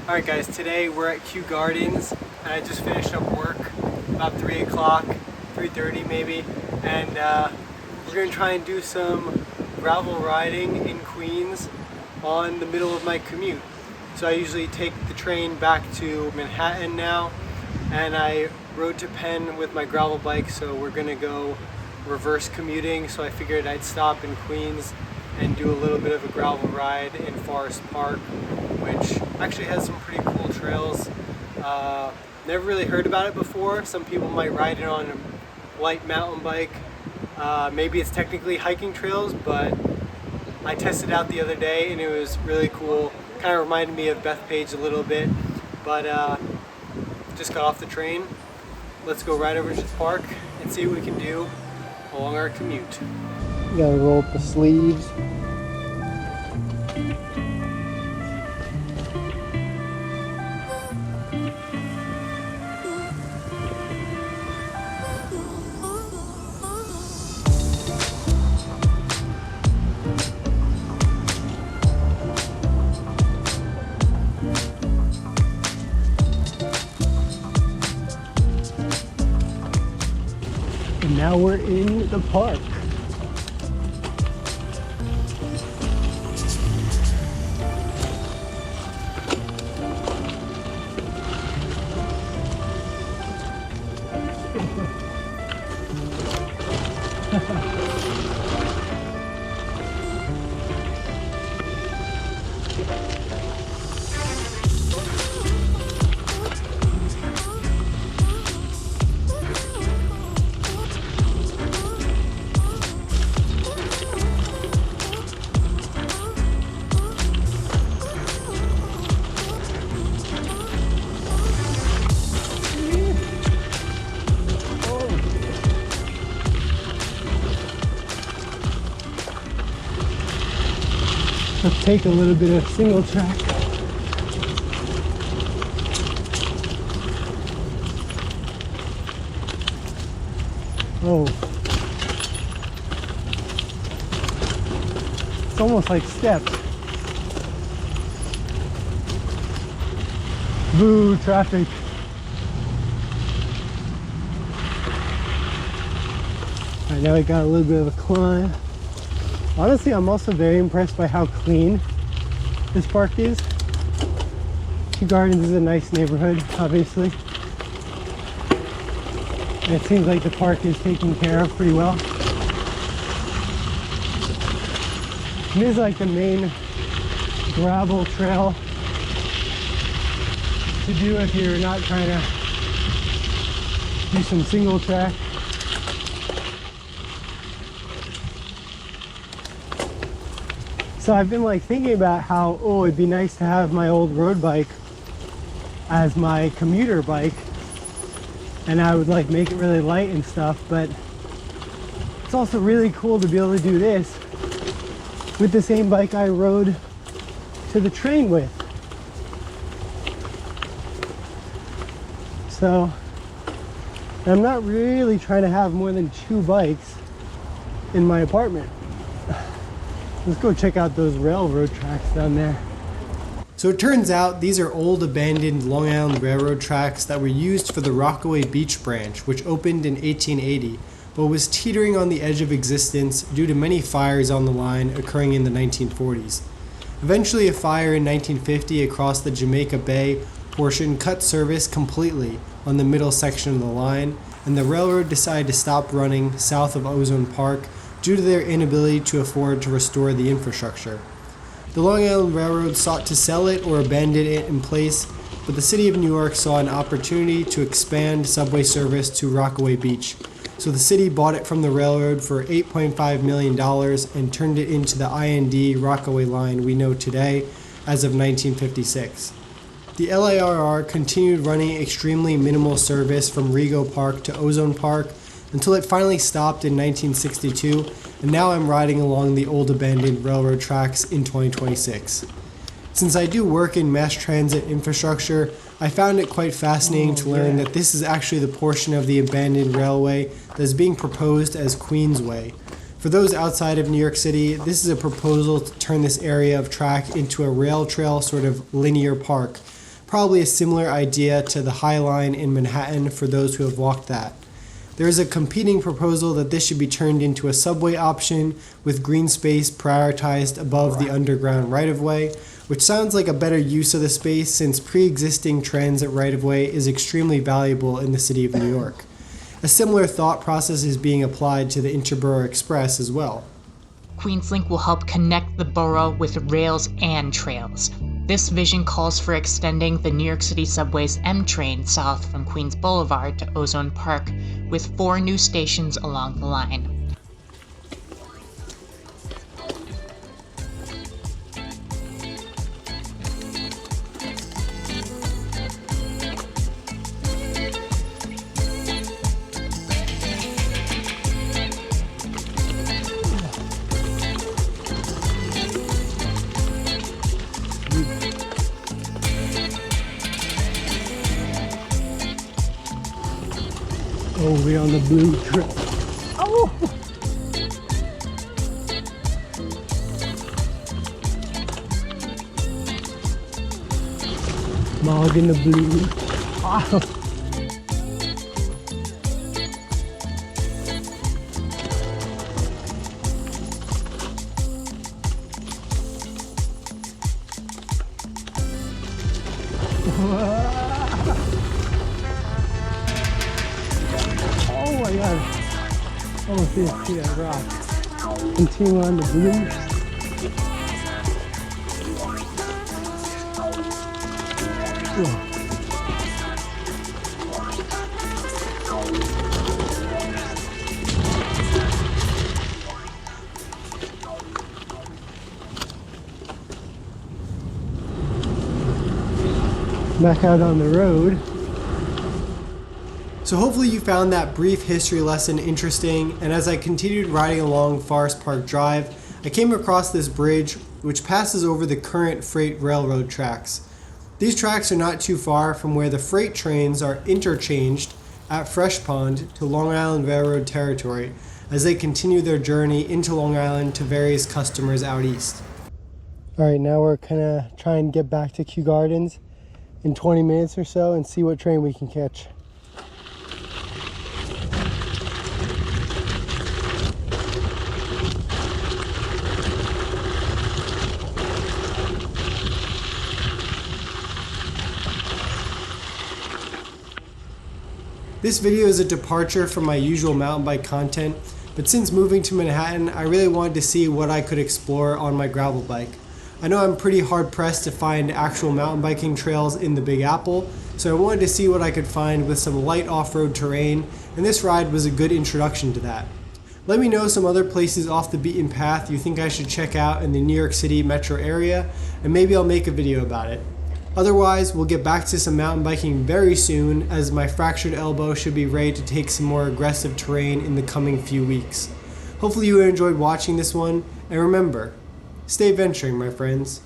Alright guys, today we're at Kew Gardens and I just finished up work about 3 o'clock, 3:30 maybe, and we're going to try and do some gravel riding in Queens on the middle of my commute. So I usually take the train back to Manhattan now, and I rode to Penn with my gravel bike, so we're going to go reverse commuting. So I figured I'd stop in Queens and do a little bit of a gravel ride in Forest Park, which actually has some pretty cool trails. Never really heard about it before. Some people might ride it on a light mountain bike. Maybe it's technically hiking trails, but I tested out the other day and it was really cool. Kind of reminded me of Bethpage a little bit, but just got off the train. Let's go right over to the park and see what we can do along our commute. You gotta roll up the sleeves. And now we're in the park. Let's take a little bit of single track. Oh. It's almost like steps. Boo, traffic. Alright, now we got a little bit of a climb. Honestly, I'm also very impressed by how clean this park is. Kew Gardens is a nice neighborhood, obviously. And it seems like the park is taken care of pretty well. It is like the main gravel trail to do if you're not trying to do some single track. So I've been like thinking about how, it'd be nice to have my old road bike as my commuter bike, and I would like make it really light and stuff, but it's also really cool to be able to do this with the same bike I rode to the train with. So I'm not really trying to have more than 2 bikes in my apartment. Let's go check out those railroad tracks down there. So it turns out these are old abandoned Long Island Railroad tracks that were used for the Rockaway Beach branch, which opened in 1880, but was teetering on the edge of existence due to many fires on the line occurring in the 1940s. Eventually a fire in 1950 across the Jamaica Bay portion cut service completely on the middle section of the line, and the railroad decided to stop running south of Ozone Park due to their inability to afford to restore the infrastructure. The Long Island Railroad sought to sell it or abandon it in place, but the city of New York saw an opportunity to expand subway service to Rockaway Beach. So the city bought it from the railroad for $8.5 million and turned it into the IND Rockaway line we know today as of 1956. The LIRR continued running extremely minimal service from Rego Park to Ozone Park until it finally stopped in 1962, and now I'm riding along the old abandoned railroad tracks in 2026. Since I do work in mass transit infrastructure, I found it quite fascinating to learn that this is actually the portion of the abandoned railway that is being proposed as Queensway. For those outside of New York City, this is a proposal to turn this area of track into a rail trail sort of linear park. probably a similar idea to the High Line in Manhattan for those who have walked that. There is a competing proposal that this should be turned into a subway option with green space prioritized above the underground right-of-way, which sounds like a better use of the space since pre-existing transit right-of-way is extremely valuable in the city of New York. A similar thought process is being applied to the Interborough Express as well. Queenslink will help connect the borough with rails and trails. This vision calls for extending the New York City subway's M train south from Queens Boulevard to Ozone Park, with 4 new stations along the line. Oh, we're on the blue trip. Oh! Mog in the blue. Oh. Oh my god. Oh, see that rock. Continue on the blue. Whoa. Back out on the road. So hopefully you found that brief history lesson interesting, and as I continued riding along Forest Park Drive, I came across this bridge which passes over the current freight railroad tracks. These tracks are not too far from where the freight trains are interchanged at Fresh Pond to Long Island Railroad territory as they continue their journey into Long Island to various customers out east. Alright, now we're gonna try and get back to Kew Gardens in 20 minutes or so and see what train we can catch. This video is a departure from my usual mountain bike content, but since moving to Manhattan, I really wanted to see what I could explore on my gravel bike. I know I'm pretty hard pressed to find actual mountain biking trails in the Big Apple, so I wanted to see what I could find with some light off-road terrain, and this ride was a good introduction to that. Let me know some other places off the beaten path you think I should check out in the New York City metro area, and maybe I'll make a video about it. Otherwise, we'll get back to some mountain biking very soon, as my fractured elbow should be ready to take some more aggressive terrain in the coming few weeks. Hopefully you enjoyed watching this one, and remember, stay venturing, my friends.